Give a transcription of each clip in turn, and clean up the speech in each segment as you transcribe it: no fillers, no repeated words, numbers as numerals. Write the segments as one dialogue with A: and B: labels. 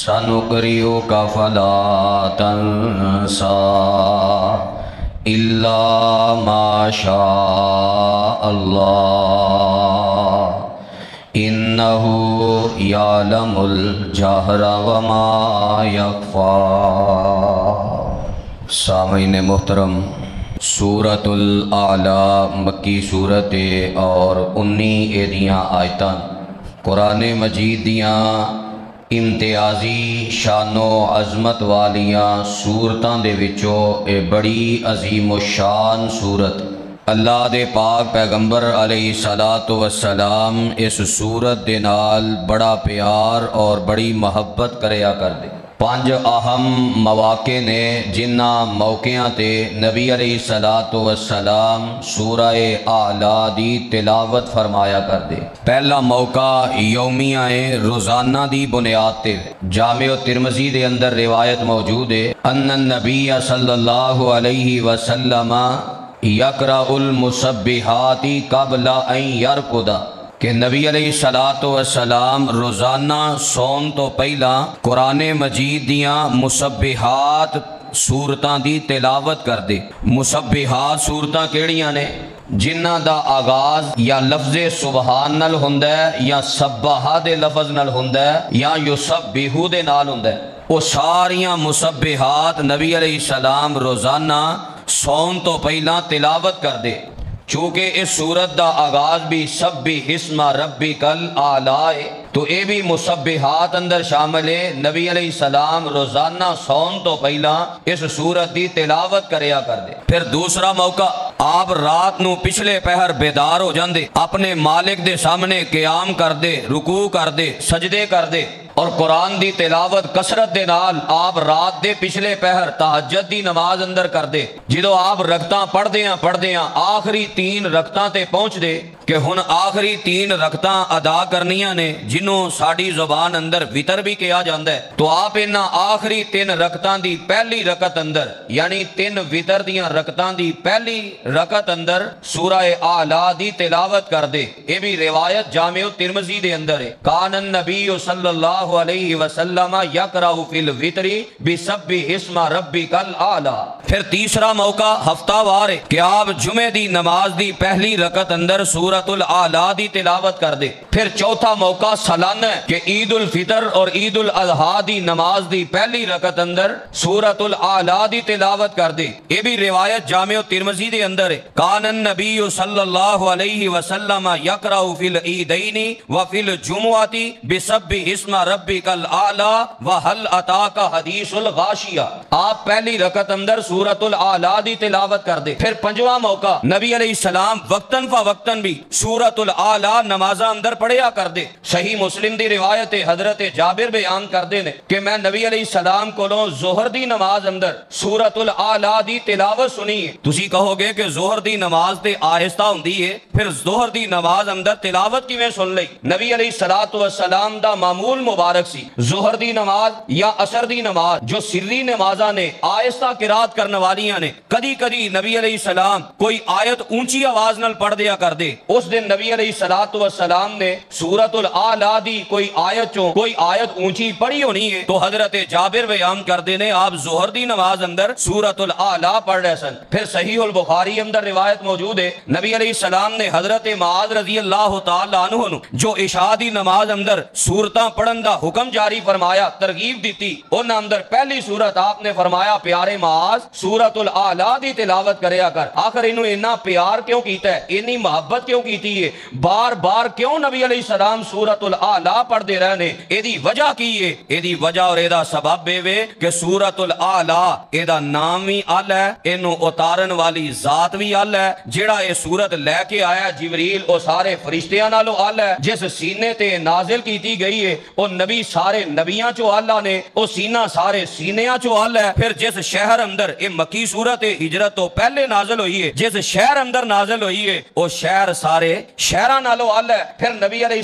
A: سنقرئک فلا تنسى إلا ما شاء الله إنه يعلم الجهر وما يخفى۔ سامعین محترم، سورۃ الاعلیٰ مکی سورت اور 19 دیاں آیتاں قرآن مجید دیاں امتیازی شان و عظمت والیاں سورتاں دے وچوں اے بڑی عظیم و شان سورت اللہ دے پاک پیغمبر علیہ السلام اس سورت دے نال بڑا پیار اور بڑی محبت کریا کر دے۔ 5 اہم مواقع نے جنہ موقعوں تے نبی علیہ السلام سورہ اعلیٰ دی تلاوت فرمایا کر دے۔ پہلا موقع یومیہ روزانہ دی بنیاد تے جامع ترمذی دے اندر روایت موجود ہے ان النبی صلی اللہ علیہ وسلم یقرأ المسبحات قبل ان یرقد، کہ نبی علیہ السلام روزانہ سون تو پہلا قرآن مجید دیاں مسبحات سورتاں دی تلاوت کر دے۔ مسبحات سورتاں کیڑیاں نے؟ جنہ دا آغاز یا لفظ سبحان نال ہوندا ہے، یا سبحہ دے لفظ نال ہوندا ہے، یا یسبحو دے نال ہوندا ہے۔ وہ ساریاں مسبحات نبی علیہ السلام روزانہ سون تو پہلا تلاوت کر دے۔ چونکہ اس سورت دا آغاز بھی سبح اسم ربک الاعلیٰ ہے تو اے بھی مسبحات اندر شامل ہے۔ نبی علیہ السلام روزانہ سون تو پہلا اس سورت دی تلاوت کریا کر دے۔ پھر دوسرا موقع، آپ رات نو پچھلے پہر بیدار ہو جاندے، اپنے مالک دے سامنے قیام کر دے، رکوع کر دے، سجدے کر دے اور قرآن دی تلاوت کثرت دے نال آپ رات دے پچھلے پہر تہجد دی نماز اندر کر دے۔ جدو آپ رکعتاں پڑھ دیاں آخری 3 رکعتاں تے پہنچ دے کہ ہن آخری 3 رکعتاں ادا کرنیاں نے، جنوں ساڑی زبان اندر وطر بھی کیا جاندہ ہے، تو آپ انہاں آخری 3 رکعتاں دی پہلی رکعت اندر، یعنی 3 وطر دیاں رکعتاں دی پہلی رکعت اندر سورہ اعلیٰ دی تلاوت کر دے۔ یہ بھی روایت جامع ترمذی دے اندر ہے۔ کان النبی صلی اللہ علیہ وسلم یقرأ فی الوتر بسبح اسم ربک الاعلیٰ۔ پھر تیسرا موقع ہفتہ وار ہے کہ آپ جمعے دی نماز دی پہلی رکعت اندر سورۃ الاعلیٰ دی تلاوت کر دے۔ پھر چوتھا موقع سالانہ ہے کہ عید الفطر اور عید الاضحیٰ دی نماز دی پہلی رکعت اندر سورۃ الاعلیٰ دی تلاوت کر دے۔ یہ بھی روایت جامع ترمذی دے اندر ہے۔ کان النبی صلی اللہ علیہ وسلم یقرأ فی العیدین وفی الجمعۃ بسبح اسم ربک الاعلیٰ وہل اتاک حدیث الغاشیہ۔ آپ پہلی رکعت اندر سورۃ الاعلیٰ دی تلاوت کر دے۔ پھر 5واں موقع، نبی علیہ السلام وقتاً فوقتاً بھی سورۃ الاعلیٰ نمازاں اندر پڑھیا کر دے۔ صحیح مسلم دی روایت حضرت جابر بیان کر دے نے کہ میں نبی علیہ السلام کولوں ظہر دی نماز اندر سورۃ الاعلیٰ دی تلاوت سنی ہے۔ تسی کہو گے کہ ظہر دی نماز تے آہستہ ہوندی ہے، پھر ظہر دی نماز اندر تلاوت کیویں سن لئی؟ نبی علیہ السلام دا معمول مبارک سی ظہر دی نماز یا عصر دی نماز جو سری نمازاں نے آہستہ قرات کرنے والیاں نے، کدی کدی نبی علیہ السلام کوئی آیت اونچی آواز نال پڑھ دیا کر دے۔ اس دن نبی علیہ السلام نے سورۃ الاعلیٰ دی کوئی آیت اونچی پڑھی ہونی ہے تو حضرت جابر بیان کر دینے آپ ظہر دی نماز اندر سورۃ الاعلیٰ پڑھ رہے سن۔ پھر صحیح البخاری اندر روایت موجود ہے، نبی علیہ السلام نے حضرت معاذ رضی اللہ تعالی عنہ جو عشاء دی نماز اندر سورتاں پڑھن دا حکم جاری فرمایا، ترغیب دیتی، انہاں اندر پہلی سورت آپ نے فرمایا پیارے معاذ سورۃ الاعلیٰ دی تلاوت کریا کر۔ آخر انہوں اتنا پیار کیوں کیتا ہے، اتنی محبت کیوں کیتی ہے، بار بار کیوں نبی علیہ السلام سورۃ الاعلیٰ پڑھ دے رہنے؟ ایدی وجہ کی ہے، ایدی وجہ اور ایدہ سبب بے کہ سورۃ الاعلیٰ ایدہ نام بھی ال ہے، انہوں اتارن والی ذات بھی ال ہے، جڑا یہ سورت لے کے آیا جبریل او سارے فرشتیاں نالو ال ہے، جس سینے تے نازل کیتی گئی ہے او نبی سارے نبیاں چو اللہ نے، او سینہ سارے سینیاں چو ال ہے۔ پھر جس شہر اندر یہ مکی سورت ہجرت تو پہلے نازل ہوئی ہے، جس شہر اندر نازل ہوئی ہے او شہر سارے شہران نالو ال ہے۔ پھر نبی علیہ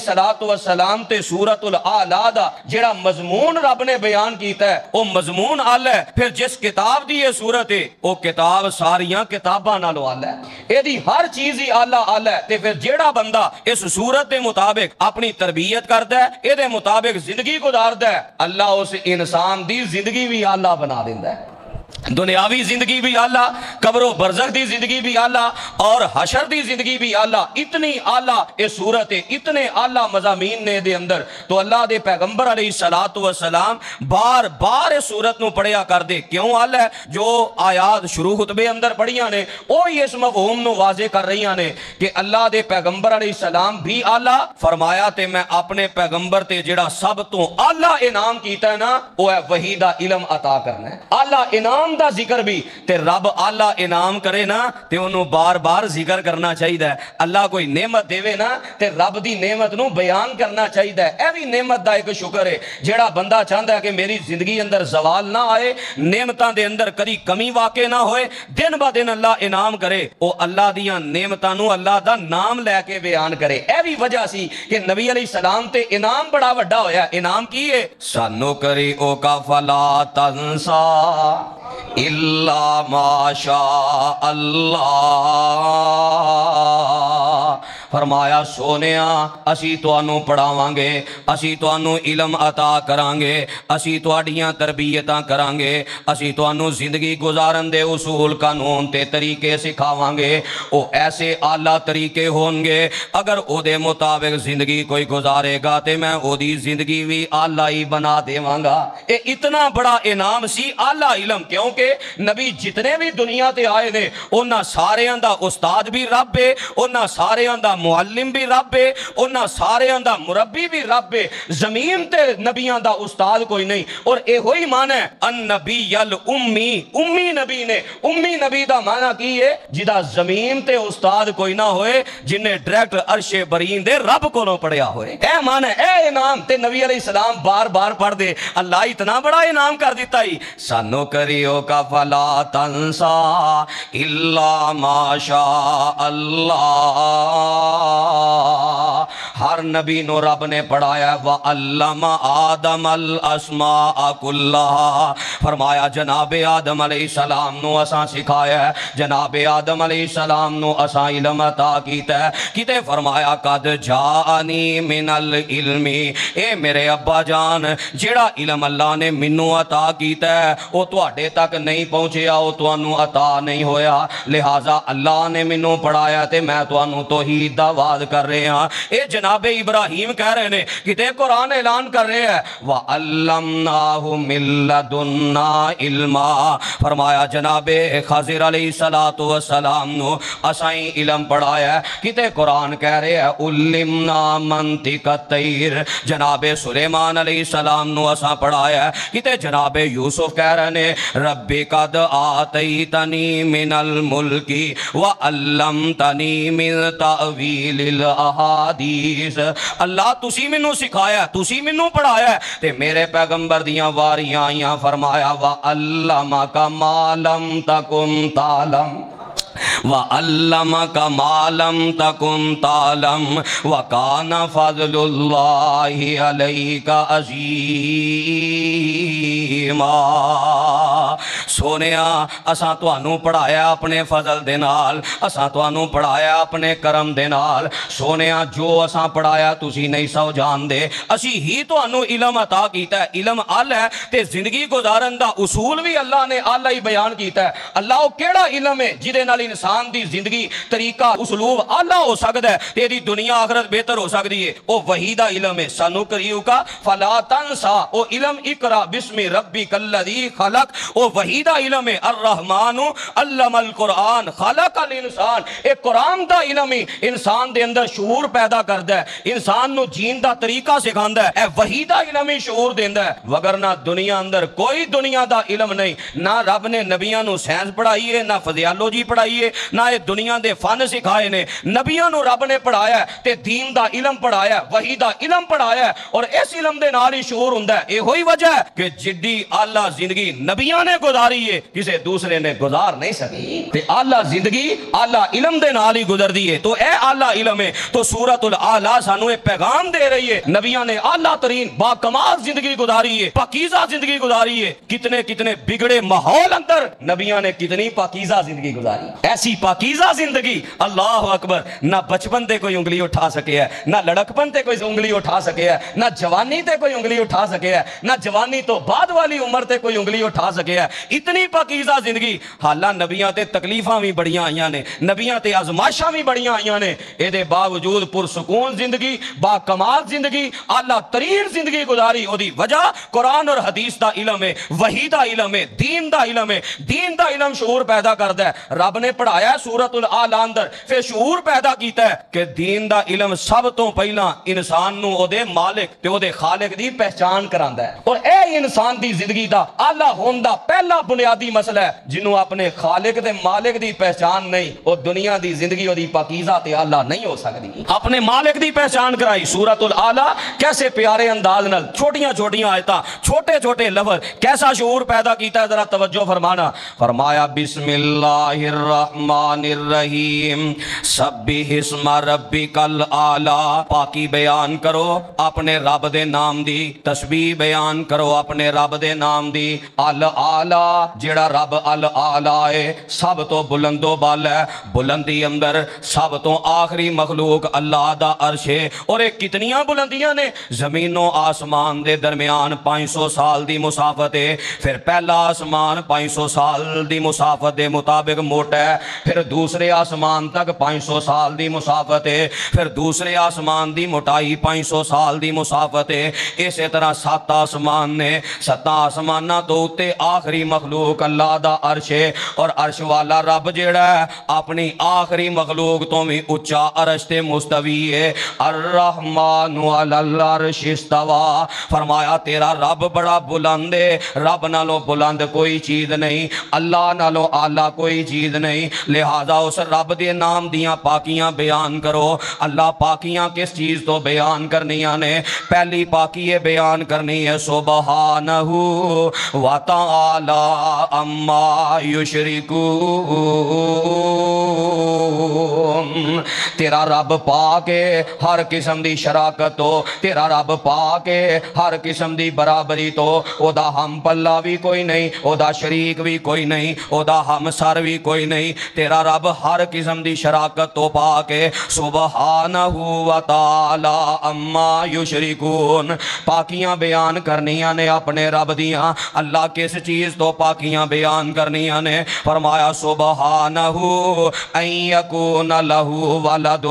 A: السلام تے سورۃ الاعلیٰ دا جڑا مضمون رب نے بیان کیتا ہے او مضمون ال ہے۔ پھر جس کتاب دی یہ سورت ہے او کتاب ساریاں کتاباں نالو ال ہے، ایدی ہر چیز ہی اللہ ال ہے۔ تے پھر جیڑا بندہ اس سورت دے مطابق اپنی تربیت کرتا ہے، اے دے مطابق زندگی گزاردا ہے اللہ اس انسان دی زندگی بھی آلہ بنا دیندا ہے، دنیاوی زندگی بھی آلہ، قبر و برزخ دی زندگی بھی آلہ، اور حشر دی زندگی بھی آلہ۔ اتنی آلہ اے صورت ہے، اتنے آلہ مضامین نے دے اندر، تو اللہ دے پیغمبر علیہ السلام بار بار اس صورت نو پڑھیا کر دے۔ کیوں آلہ ہے؟ جو آیات شروع خطبے اندر پڑھیاں نے وہی اس مفہوم نو واضح کر رہی نے کہ اللہ دے پیغمبر علیہ السلام بھی آلہ فرمایا، تے میں اپنے پیغمبر تے جڑا سب تو آلہ انعام کیتا ہے نا وہ ہے وحی دا علم عطا کرنا ہے۔ آلہ انعام دا ذکر بھی تے رب آلہ انعام کرے نا تے انہوں بار بار ذکر کرنا چاہیے ہے۔ اللہ کوئی نعمت دے نا تے رب دی نعمت نو بیان کرنا چاہیے ہے۔ اے بھی نعمت دا ایک شکر ہے، جیڑا بندہ چاہتا ہے کہ میری زندگی اندر زوال نہ آئے، نعمتاں دے اندر کری کمی واقع نہ ہوئے، دن با دن اللہ انعام کرے، او اللہ دیاں نعمتاں نو اللہ دا نام لے کے بیان کرے۔ اے بھی وجہ سی کہ نبی علیہ السلام تے انعام بڑا وڈا ہویا۔ انعام کی ہے؟ سانو کری او کا فلا تنسا الا ما شاء اللہ، فرمایا سونیا اسی توانوں پڑھاواں گے، اسی توانوں علم عطا کران گے، اسی تواڈیاں تربیتاں کران گے، اسی توانوں زندگی گزارن دے اصول قانون تے طریقے سکھاواں گے۔ او ایسے اعلیٰ طریقے ہون گے اگر او دے مطابق زندگی کوئی گزارے گا تے میں او دی زندگی بھی اعلیٰ ہی بنا دیواں گا۔ اے اتنا بڑا انعام سی اعلیٰ علم، کیونکہ نبی جتنے بھی دنیا تے آئے نے انہاں ساریاں دا استاد بھی رب ہے، انہاں ساریاں دا معلم بھی رب ہے، انہاں ساریاں دا مربی بھی رب ہے۔ زمین تے نبیاں دا استاد کوئی نہیں، اور اے ہوئی معنی ہے النبی الامی، امی نبی نے، امی نبی دا معنی کی ہے جدا زمین تے استاد کوئی نہ ہوئے، جنہیں ڈائریکٹ عرش برین دے رب کو نہ پڑھیا ہوئے۔ اے معنی اے انعام تے نبی علیہ السلام بار بار پڑھ دے، اللہ اتنا بڑا انعام کر دیتا ہی سانو کریو کا فلا تنسا الا ما شاء اللہ۔ ہر نبی نو رب نے پڑھایا وَعَلَّمَ آدَمَ الْأَسْمَاءَ كُلَّهَا، فرمایا جناب آدم علیہ السلام نو اساں سکھایا ہے، جناب آدم علیہ السلام نو اساں علم عطا کیتا ہے۔ کتے فرمایا قد جاءنی من العلم، اے میرے ابا جان جڑا علم اللہ نے منو عطا کیتا ہے وہ تواڈے تک نہیں پہنچیا، وہ تانوں عطا نہیں ہویا، لہٰذا اللہ نے منو پڑھایا تے میں تانوں توحید دا وعد کر رہے ہاں۔ اے جناب ابراہیم کہہ رہے نے، کتے قرآن اعلان کر رہے ہیں وَعَلَّمْنَاهُ مِن لَدُنَّا عِلْمًا، فرمایا جناب خضر علیہ السلام نو اسائیں علم پڑھایا ہے۔ کتے قرآن کہہ رہے ہیں عُلِّمْنَا مَنطِقَ الطَّيْرِ، جناب سلیمان علیہ السلام نو اساں پڑھایا ہے۔ کتے جناب یوسف کہہ رہے نے ربِ قد آتیتنی من الملک وعلمتنی من تعویل الاحادیث، اللہ تسی منو سکھایا، تسی منو پڑھایا ہے، تے میرے پیغمبر دیاں واریاں آئیاں، فرمایا وَعَلَّمَكَ مَا لَمْ تَكُنْ تَعْلَمْ وَعَلَّمَكَ مَا لَمْ تَكُنْ تَعْلَمْ وَكَانَ فَضْلُ اللَّهِ عَلَيْكَ عَظِيمًا۔ سونیا اساں توانوں پڑھایا اپنے فضل دے نال، اساں توانوں پڑھایا اپنے کرم دے نال۔ سونیا جو اساں پڑھایا تسی نہیں سو جان دے، اسی ہی توانوں علم عطا کیتا ہے۔ علم آلہ ہے تے زندگی گزارن دا اصول بھی اللہ نے آلہ ہی بیان کیتا ہے۔ اللہ وہ کیڑا علم ہے جدے نال انسان دی زندگی طریقہ اسلوب آلہ ہو سکتا ہے، تیری دنیا آخرت بہتر ہو سکتی ہے، وہ وحی دا علم ہے۔ سانو کریو کا فلا تنسا، وہ علم اقرا بسم ربک الذی خلق، وہ وحی دا علم ہے۔ الرحمن علم القرآن خلق الانسان، ایک قرآن دا علم ہی انسان دے اندر شعور پیدا کردا ہے، انسان نو جین دا طریقہ سکھاندا ہے، اے وحی دا علم ہی شعور دیندا ہے۔ وگرنہ دنیا اندر کوئی دنیا دا علم نہیں، نہ رب نے نبیاں نو سائنس پڑھائی ہے، نہ فزیالوجی پڑھائی ہے، نہ یہ دنیا دے فن سکھائے نے۔ نبیاں نو رب نے پڑھایا ہے تے دین دا علم پڑھایا ہے، وحی دا علم پڑھایا ہے، اور اس علم دے نال ہی شعور ہوندا ہے۔ یہ ہوئی وجہ ہے کہ جڈی اعلیٰ زندگی نبیاں نے گزاری
B: گزاری ہے کسی دوسرے نے گزار نہیں سکی تے اعلیٰ زندگی اعلیٰ علم دے نال ہی گزر دی ہے تو اے اعلیٰ علم ہے تو سورۃ الاعلیٰ سانو ایک پیغام دے رہی ہے نبیوں نے اعلیٰ ترین با کمال زندگی گزاری ہے پاکیزہ زندگی گزاری ہے کتنے کتنے بگڑے ماحول اندر نبیوں نے کتنی پاکیزہ زندگی گزاری ایسی پاکیزہ زندگی اللہ اکبر نہ بچپن تے کوئی انگلی اٹھا سکے ہے نہ لڑکپن تے کوئی انگلی اٹھا سکے ہے نہ جوانی تے کوئی انگلی اٹھا سکے ہے نہ جوانی تو بعد والی عمر تے کوئی انگلی اٹھا سکے ہے اتنی پاکیزہ زندگی حالاں نبیاں تے تکلیفاں بھی بڑیاں آئیاں نے نبیاں تے آزمائشاں بھی بڑیاں آئیاں نے اے دے باوجود پرسکون زندگی با کمال زندگی اعلیٰ ترین زندگی گزاری او دی وجہ قرآن اور حدیث دا علم ہے وحی دا علم ہے دین دا علم ہے دین دا علم شعور پیدا کردا ہے رب نے پڑھایا ہے سورۃ الاعلیٰ اندر پھر شعور پیدا کیتا ہے کہ دین دا علم سب تو پہلا انسان نو او دے مالک تے او دے خالق دی پہچان کراندا ہے اور اے انسان دی زندگی دا اعلیٰ ہون دا پہلا بنیادی مسئلہ ہے جنوں اپنے خالق تے مالک دی پہچان نہیں او دنیا دی زندگی او دی پاکیزہ تے اعلیٰ نہیں ہو سکتی اپنے مالک دی پہچان کرائی سورۃ الاعلیٰ کیسے پیارے انداز نال چھوٹیاں چھوٹیاں آیتاں چھوٹے چھوٹے لفظ کیسا شعور پیدا کیتا ہے ذرا توجہ فرمانا فرمایا بسم اللہ الرحمن الرحیم سبح اسم ربک الاعلیٰ پاکی بیان کرو اپنے رب دے نام دی تسبیح بیان کرو اپنے رب دے نام دی الاعلیٰ جڑا رب الاعلیٰ ہے سب تو بلند و بالا ہے بلندی اندر سب تو آخری مخلوق اللہ دا عرش ہے اور ایک کتنیاں بلندیاں نے زمین و آسمان دے درمیان 500 سال دی مسافت ہے پھر پہلا آسمان 500 سال دی مسافت دے مطابق موٹا ہے پھر دوسرے آسمان تک 500 سال دی مسافت ہے پھر دوسرے آسمان دی موٹائی 500 سال دی مسافت ہے اسی طرح 7 آسمان نے 7 آسمانہ تو تے آخری مخلوق اللہ دا عرش ہے اور عرش والا رب جیڑا ہے اپنی آخری مخلوق تو بھی اچھا عرش تے مستوی ہے الرحمن علی العرش استوى فرمایا تیرا رب بڑا بلند ہے رب نالو بلند کوئی چیز نہیں اللہ نالو اعلیٰ کوئی چیز نہیں لہذا اس رب دے نام دیاں پاکیاں بیان کرو اللہ پاکیاں کس چیز تو بیان کرنیاں نے پہلی پاکی یہ بیان کرنی ہے سبحانہ وتعالی اما یشرکون تیرا رب پاک ہے ہر قسم دی شراکت ہو تیرا رب پاک ہے ہر قسم دی برابری تو او دا ہم پلہ بھی کوئی نہیں او دا شریک بھی کوئی نہیں او دا ہم سر بھی کوئی نہیں تیرا رب ہر قسم دی شراکت تو پاک ہے سبحانہ وتعالی اما یشرکون پاکیاں بیان کرنیاں نے اپنے رب دیاں اللہ کس چیز تو پاکیاں بیان کرنیاں نے فرمایا سبحانہ ان یکون لہ ولد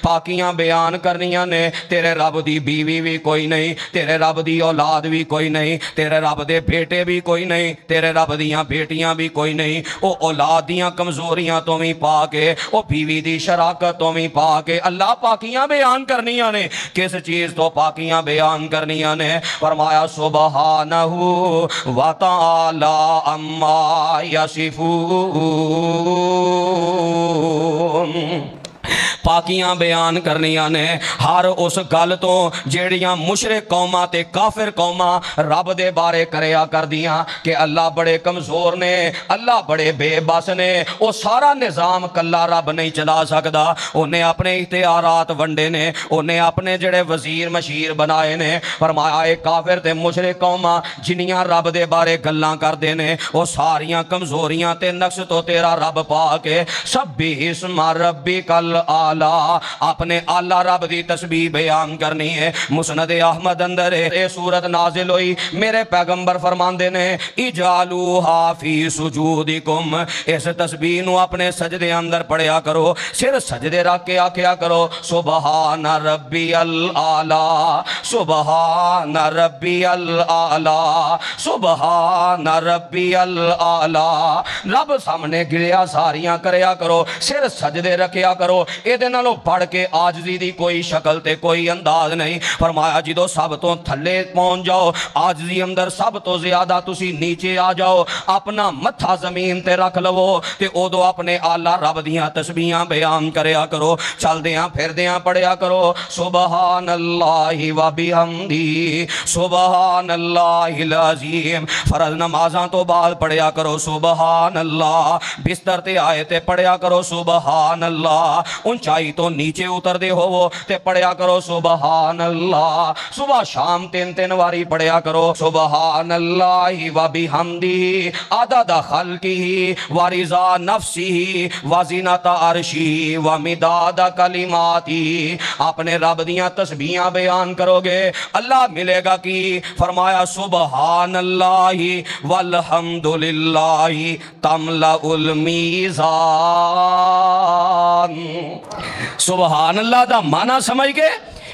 B: پاکیاں بیان کرنیاں نے تیرے رب دی بیوی بھی کوئی نہیں تیرے رب دی اولاد بھی کوئی نہیں تیرے رب دے بیٹے بھی کوئی نہیں تیرے رب دیاں بیٹیاں بھی کوئی نہیں او اولاد دیاں کمزوریاں تو بھی پاک ہے او بیوی دی شراکت تو بھی پاک ہے اللہ پاکیاں بیان کرنیاں نے کس چیز تو پاکیاں بیان کرنیاں نے فرمایا سبحانہ وتعالی اما یصفون پاکیاں بیان کرنیاں نے ہر اس گل تو جیڑیاں مشرک قوماں تے کافر قوماں رب دے بارے کریا کر دیاں کہ اللہ بڑے کمزور نے اللہ بڑے بے بس نے وہ سارا نظام کلا رب نہیں چلا سکدا انہیں اپنے اختیارات ونڈے نے انہیں اپنے جڑے وزیر مشیر بنائے نے فرمایا اے کافر تے مشرک قوماں جنیاں رب دے بارے گلاں کر دے نے وہ ساریاں کمزوریاں تے نقص تو تیرا رب پاک ہے سبح اسم ربک الاعلی اپنے اللہ رب دی تسبیح بیان کرنی ہے مسند احمد اندر اے سورت نازل ہوئی میرے پیغمبر فرماندے نے اجعلوها فی سجودکم اس تسبیح نو اپنے سجدے اندر پڑھیا کرو سر سجدے رکھ کے آکھیا کرو سبحان ربی الاعلی سبحان ربی الاعلی سبحان ربی الاعلی رب سامنے گریا ساریاں کریا کرو سر سجدے رکھیا کرو اے دے نالوں پڑھ کے آجزی دی کوئی شکل تے کوئی انداز نہیں. فرمایا جدو سب تو تھلے پہنچ جاؤ, آجزی اندر سب تو زیادہ تسی نیچے آ جاؤ, اپنا متھا زمین تے رکھ لو تے ادو اپنے آلہ رب دیاں تسبیحاں بیان کریا کرو, چل دیاں پھر دیاں پڑھیا کرو سبحان اللہ و بحمدی سبحان اللہ العظیم. فرض نمازاں تو بعد پڑھیا کرو سبحان اللہ, بستر تے آئے تے پڑھیا کرو سبحان اللہ, اونچائی تو نیچے اتر دے ہو تے پڑھیا کرو سبحان اللہ. صبح شام تین تین واری پڑھیا کرو سبحان اللہ و بحمدی عدد خلقہ و رضا نفسہ و زینت عرشہ و مداد کلماتی. اپنے رب دیاں تسبیحاں بیان کرو گے اللہ ملے گا کی. فرمایا سبحان اللہ والحمدللہ تملأ المیزان. سبحان اللہ دا معنی سمجھ کے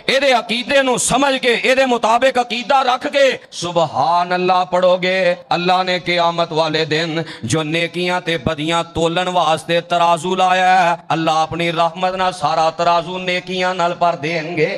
B: اے دے عقیدے نو سمجھ کے اے دے مطابق عقیدہ رکھ کے سبحان اللہ پڑھو گے, اللہ نے قیامت والے دن جو نیکیاں تے بدیاں تولن واسطے ترازو لایا ہے, اللہ اپنی رحمت نہ سارا ترازو نیکیاں نال پر دیں گے.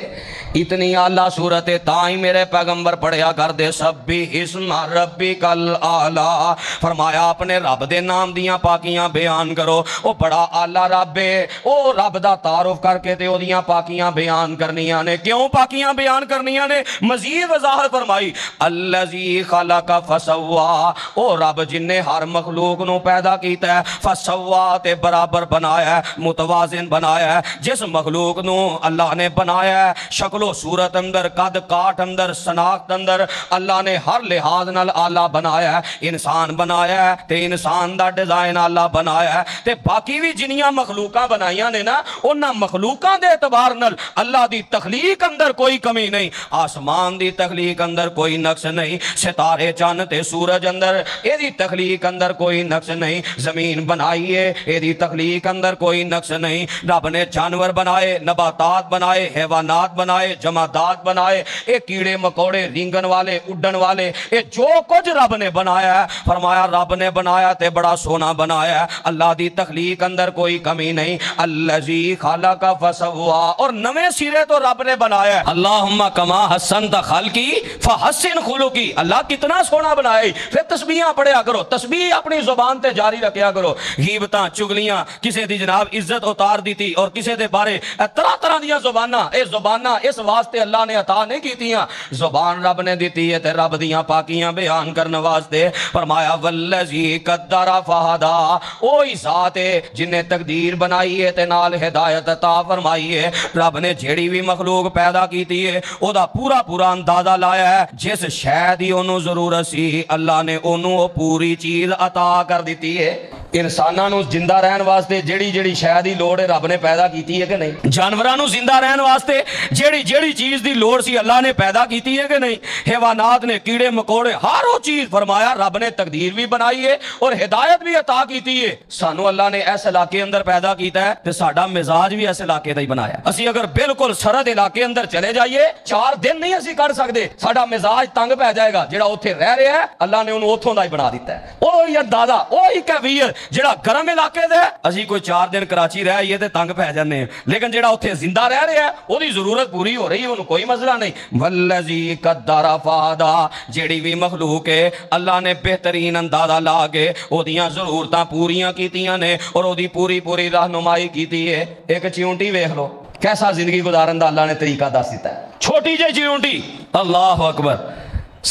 B: اتنی اعلیٰ صورت تائیں میرے پیغمبر پڑھیا کر دے سبی اسم ربک الاعلیٰ. فرمایا اپنے رب دے نام دیاں پاکیاں بیان کرو, او بڑا اعلیٰ رب ہے, او رب دا تعارف کر کے تے او دیاں پاکیاں بیان کرنیاں نے. کیوں پاکیاں بیان کرنیاں نے؟ مزید وضاحت فرمائی الذی خلق فسوا, او رب جن نے ہر مخلوق نو پیدا کیتا ہے, فسوا تے برابر بنایا ہے, متوازن بنایا ہے. جس مخلوق نو اللہ نے بنایا ہے شکل و صورت اندر, قد کاٹ اندر, شناخت اندر, اللہ نے ہر لحاظ نال آلہ بنایا ہے. انسان بنایا ہے تے انسان دا ڈیزائن اللہ بنایا ہے, تے باقی بھی جنیاں مخلوقاں بنائیاں نے نا انہاں مخلوقاں دے اعتبار نال اللہ دی تخلیق اندر کوئی کمی نہیں, آسمان دی تخلیق اندر کوئی نقص نہیں, ستارے چاند تے سورج اندر اے دی تخلیق اندر کوئی نقص نہیں, زمین بنائیے اے دی تخلیق اندر کوئی نقص نہیں. رب نے جانور بنائے, نباتات بنائے, حیوانات بنائے, جمادات بنائے, اے کیڑے مکوڑے, رینگن والے, اڈن والے, اے جو کچھ رب نے بنایا ہے. فرمایا رب نے بنایا تے بڑا سونا بنایا ہے, اللہ دی تخلیق اندر کوئی کمی نہیں. الذی خلق فسوا, اور نویں سرے تو رب نے بنایا ہے. اللہم کما حسنت خلقی فحسن خلقی, اللہ کتنا سونا بنائے. پھر تسبیحاں پڑھیا کرو, تسبیح اپنی زبان تے جاری رکھیا کرو. غیبتاں چگلیاں, کسے دی جناب عزت اتار دیتی اور کسے دے بارے طرح طرح دیاں زباناں, اے زباناں اس واسطے اللہ نے عطا نہیں کیتیاں, زبان رب نے دیتی ہے تے رب دیاں پاکیاں بیان کرنے واسطے. فرمایا والذی قدر فہدا, اوہی ذات ہے جن نے تقدیر بنائی ہے تے نال ہدایت عطا فرمائی ہے. رب نے جیڑی بھی مخلوق پیدا کیتی ہے او دا پورا پورا اندازہ لایا ہے. جس شے دی اونوں ضرورت سی اللہ نے اونوں او پوری چیز عطا کر دیتی ہے. انساناں نو زندہ رہن واسطے جیڑی جیڑی شے دی لوڑ ہے رب نے پیدا کیتی ہے کہ نہیں؟ جانوراں نو زندہ رہن واسطے جیڑی جیڑی چیز دی لوڑ سی اللہ نے پیدا کیتی ہے کہ نہیں؟ حیوانات نے, کیڑے مکوڑے, ہر وہ چیز فرمایا رب نے تقدیر بھی بنائی ہے اور ہدایت بھی عطا کیتی ہے. سانو اللہ نے اس علاقے اندر پیدا کیتا ہے تے ساڈا مزاج بھی اس علاقے دا ہی بنایا. اسی اگر بالکل سرد علاقے اندر چلے جائیے 4 دن نہیں اسی کر سکتے, ساڈا مزاج تنگ پہ جائے گا. جڑا اوتھے رہ رہا ہے اللہ نے انہوں اوتھوں دا ہی بنا دیتا ہے. اوہی اندازہ, اوہی کیفیت. جڑا گرم علاقے دے اسی کوئی 4 دن کراچی رہ یہ تے تنگ پہ جانے ہیں, لیکن جڑا اوتھے زندہ رہ رہا ہے او دی ضرورت پوری ہو رہی ہے, انہوں کوئی مسئلہ نہیں. والذی قدر فہدا, جیڑی بھی مخلوق ہے اللہ نے بہترین اندازہ لا کے او دیاں ضرورتاں پوریاں کیتیاں نے اور او دی پوری پوری رہنمائی کیتی ہے. ایک چیونٹی ویکھ لو کیسا زندگی گزارن دا اللہ نے طریقہ دس دیتا ہے. چھوٹی جی چیونٹی, اللہ اکبر,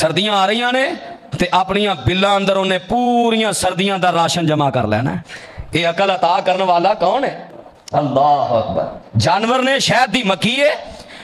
B: سردیاں آ رہی نے تے اپنیاں بلاں اندر انہیں پوریاں سردیاں دا راشن جمع کر لینا ہے. یہ عقل عطا کرنے والا کون ہے؟ اللہ اکبر. جانور نے شہد دی مکھی ہے,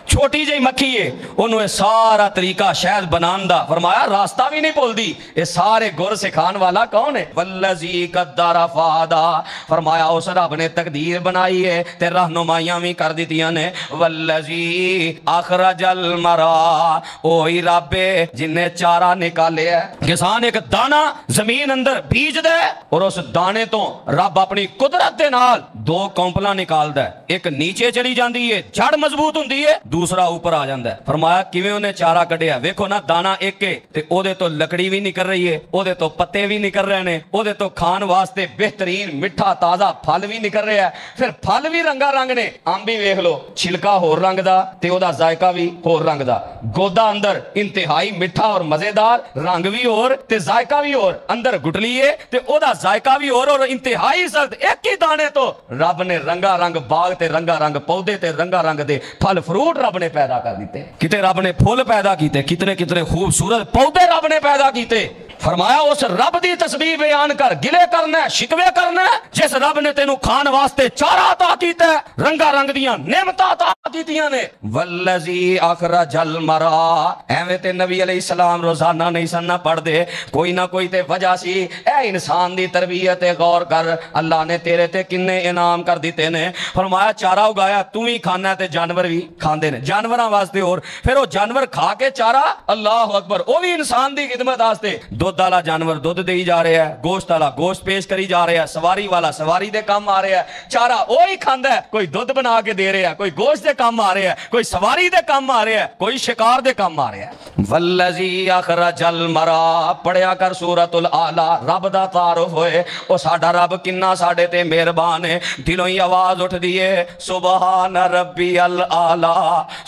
B: چھوٹی جی مکھی ہے, انہوں سارا طریقہ شہد بنان دا فرمایا راستہ بھی نہیں بھول دی. یہ سارے گر سکھان والا کون ہے؟ والذی قدر فہدا, فرمایا اس رب نے تقدیر بنائی ہے تے رہنمائیاں بھی کر دیتیاں نے. والذی اخرج المرعا, اوہی رب ہے جن نے چارہ نکالے ہے. کسان ایک دانہ زمین اندر بیج دے اور اس دانے تو رب اپنی قدرت دے نال 2 کونپلاں نکال دے, ایک نیچے چلی جاندی ہے جڑ مضبوط ہوندی ہے, دوسرا اوپر آ جاتا ہے۔ فرمایا کیویں انہیں چارہ کڈیا، ویکھو نا دانا ایک ہے تے او دے تو لکڑی بھی نکل رہی ہے، او دے تو پتے بھی نکل رہے ہیں، او دے تو کھان واسطے بہترین میٹھا تازہ پھل بھی نکل رہا ہے، پھر پھل بھی رنگا رنگ نے، امب بھی ویکھ لو چھلکا ہور رنگ دا تے او دا ذائقہ بھی ہور رنگ دا، گودا اندر انتہائی میٹھا اور مزیدار، رنگ بھی ہور تے ذائقہ بھی ہور، اندر گٹلی ہے تے او دا ذائقہ بھی ہور اور انتہائی سخت، ایک ہی دانے تو رب نے رنگا رنگ باغ تے رنگا رنگ پودے تے رنگا رنگ دے پھل فروٹ رب نے پیدا کر دیتے، کتے رب نے پھول پیدا کیتے، کتنے کتنے خوبصورت پودے رب نے پیدا کیتے۔ فرمایا اس رب دی تسبیح بیان کر، گلے کرنا ہے شکوے کرنا ہے جس رب نے تینوں کھان واسطے چارہ عطا کیتا ہے، رنگا رنگ دیاں نعمتاں عطا کیتیاں نے۔ والذی اخرج المرعى، ایویں تے نبی علیہ السلام روزانہ نہیں سننا پڑھ دے، کوئی نہ کوئی تے وجہ سی، اے انسان دی تربیت غور کر، اللہ نے تیرے تے کنے انعام کر دیتے نے۔ فرمایا چارہ اگایا تو ہی کھانا ہے تے جانور بھی کھاندے نے، جانوراں واسطے اور پھر وہ جانور کھا کے چارہ، اللہ اکبر، وہ بھی انسان دی خدمت واسطے، دودھ والا جانور دودھ دے جا رہے ہیں، گوشت والا گوشت پیش کری جا رہے ہیں، سواری والا سواری دے کام آ رہے ہیں، چارہ وہی کھاندا ہے، کوئی دودھ بنا کے دے رہے ہیں، کوئی گوشت دے کام آ رہے ہیں، کوئی سواری دے کام آ رہے ہیں، کوئی شکار دے کام آ رہے ہیں۔ والذی اخرج المرعى، پڑھیا کر سورۃ الاعلی، رب دا تعارف ہوئے، او ساڈا رب کنا ساڈے تے مہربان ہے، دلوں ہی آواز اٹھ دیے سبحان ربی الاعلی،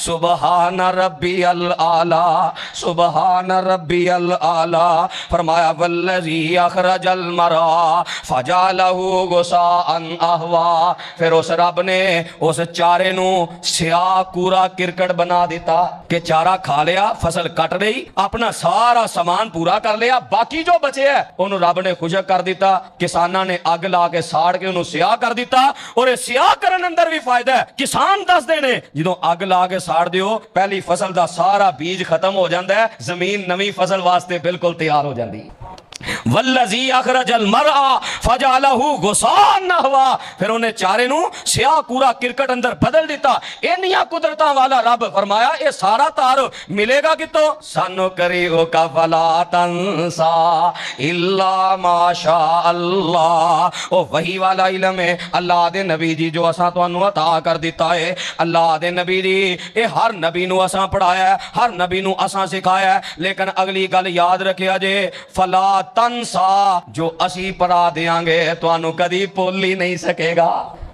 B: سبحان ربی الاعلی، سبحان ربی الاعلی۔ فرمایا والذی اخرج المرعى فجعلہ غثاء احوا، پھر اس رب نے اس چارے نو سیاہ کورا کرکٹ بنا دیتا کہ چارہ کھا لیا، فصل کٹ رہی، اپنا سارا سامان پورا کر لیا، باقی جو بچے ہے انہوں رب نے خشک کر دیتا، کسانہ نے اگ لا کے ساڑ کے انہوں سیاہ کر دیتا، اور سیاہ کرن اندر بھی فائدہ ہے، کسان دس دینے جدوں اگ لا کے ساڑ دیو پہلی فصل دا سارا بیج ختم ہو جاندہ ہے، زمین نوی فصل واسطے بالکل تیار ہو جاندی۔ والذی اخرج المرعى فجعلہ غثاء احوا، پھر انہیں چارے نو سیاہ کورا کرکٹ اندر بدل دیتا، انہیاں قدرتاں والا رب۔ فرمایا یہ سارا تعارف ملے گا کتوں؟ سنقرئک فلا تنسى الا ما شاء اللہ، او وحی والا علم ہے اللہ دے نبی جی جو اساں تانوں عطا کر دیتا ہے، اللہ دے نبی جی اے ہر نبی نو اساں پڑھایا ہے، ہر نبی نو اساں سکھایا ہے، لیکن اگلی گل یاد رکھیا جے فلا تنسا، جو اسی پڑھا دیاں گے تو انہوں کدی بھول ہی نہیں سکے گا،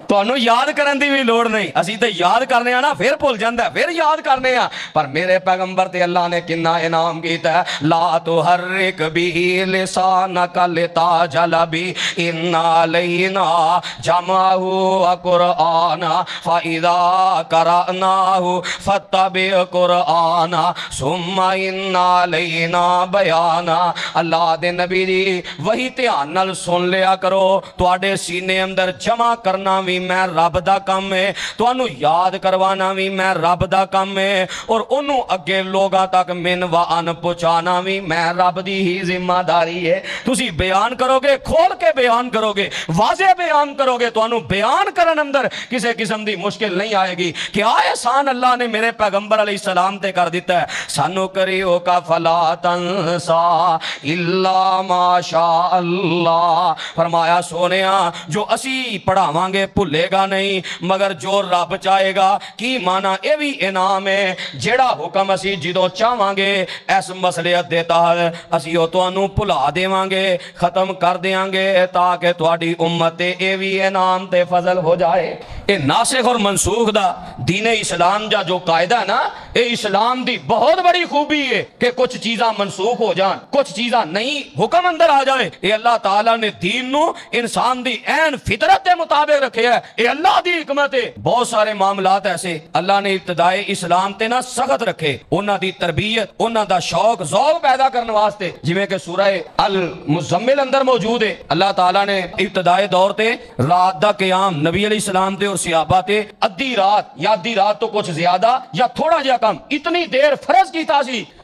B: تو انہوں یاد کرن دی بھی لوڑ نہیں، اسی تے یاد کرنے ہیں نا پھر بھول جاندہ ہے، پھر یاد کرنے ہیں، پر میرے پیغمبر تے اللہ نے کنا انعام کیتا ہے، لا تحرک بھی لسانک لتعجل بھی ان علینا جمعہ وقرآن فاذا قرأناہ فاتبع قرآن ثم ان علینا بیان۔ اللہ دے نبی دی وہی دھیان نال سن لیا کرو، تواڈے سینے اندر جمع کرنا بھی میں رب دا کم ہے، تو انہوں یاد کروانا بھی میں رب دا کم ہے، اور انہوں اگے لوگا تک من و ان پہنچانا بھی میں رب دی ہی ذمہ داری ہے۔ تسی بیان کرو گے، کھول کے بیان کرو گے، واضح بیان کرو گے، تو انہوں بیان کرن اندر کسے قسم دی مشکل نہیں آئے گی کہ احسان اللہ نے میرے پیغمبر علیہ السلام تے کر دیتا ہے۔ سنقرئک فلا تنسى الا ما شاء اللہ، فرمایا سونیا جو اسی پڑھاواں گے بھولے گا نہیں، مگر جو رب چاہے گا، کی معنی اے بھی انعام ہے، جیڑا حکم اسی جدو چاہواں گے اس مسئلیت دیتا ہے اسی او تو انہوں بھلا دیواں گے، ختم کر دیاں گے، تاکہ تواڈی امت اے بھی انعام تے فضل ہو جائے۔ اے ناسخ اور منسوخ دا دین اسلام جا جو قاعدہ ہے نا، اے اسلام دی بہت بڑی خوبی ہے کہ کچھ چیزاں منسوخ ہو جان، کچھ چیزاں نہیں حکم اندر آ جائے۔ اے اللہ تعالیٰ نے دین نو انسان دی این فطرت دے مطابق رکھے ہے، اے اللہ دی حکمت ہے۔ بہت سارے معاملات ایسے اللہ نے ابتدائے اسلام تے نہ سخت رکھے، انہاں دی تربیت، انہاں دا شوق ذوق پیدا کرنے واسطے، جویں کہ سورہ المزمل اندر موجود ہے۔ اللہ تعالیٰ نے ابتدائے دور تے رات دا قیام نبی علیہ السلام تے اور صحابہ تے ادھی رات یا ادھی رات تو کچھ زیادہ یا تھوڑا جہا کم اتنی دیر فرض کیتا سی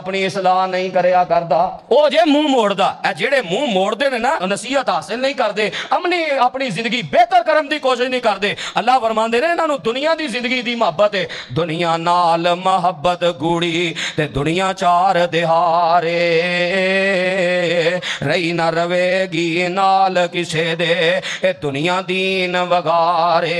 B: اپنی اصلاح نہیں کریا کردا او جے منہ موڑدا اے جڑے منہ موڑدے نے نا نصیحت حاصل نہیں کردے اپنی زندگی بہتر کرن دی کوشش نہیں کردے اللہ فرماندے نے انہاں نوں دنیا دی زندگی دی محبت ہے دنیا نال محبت گوڑی تے دنیا چار دہارے رہی نہ روے گی نال کسے دے اے دنیا دین وگارے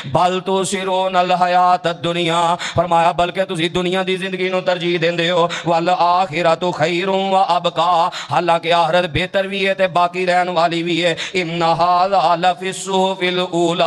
B: بل تو سرون الحیات الدنیا فرمایا بلکہ تسی دنیا دی زندگی نو ترجیح دیندے ہو والآخرۃ خیر و ابقا حالانکہ آخرت بہتر بھی ہے تے باقی رہن والی بھی ہے ان ھذا لفی الصحف الاولی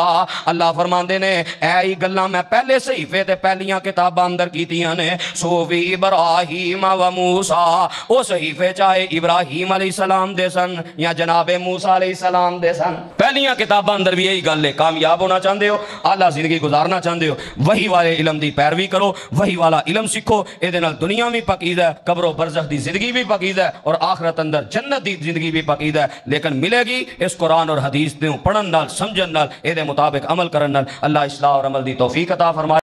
B: اللہ فرماندے نے اے گلاں میں پہلے صحیفے تے پہلیاں کتاباں اندر کیتیاں نے صحف ابراہیم و موسیٰ او صحیفے چاہے ابراہیم علیہ السلام دے سن یا جناب موسیٰ علیہ السلام دے سن پہلیاں کتاباں اندر بھی یہی گل ہے کامیاب ہونا چاہندے ہو اعلیٰ زندگی گزارنا چاہندے ہو وہی والے علم دی پیروی کرو وہی والا علم سکھو اے دے نال دنیا بھی پاکیزہ ہے قبر و برزخ دی زندگی بھی پاکیزہ ہے اور آخرت اندر جنت دی زندگی بھی پاکیزہ ہے لیکن ملے گی اس قرآن اور حدیث دے پڑھن نال سمجھن نال اے دے مطابق عمل کرن نال اللہ اصلاح اور عمل دی توفیق عطا فرمائے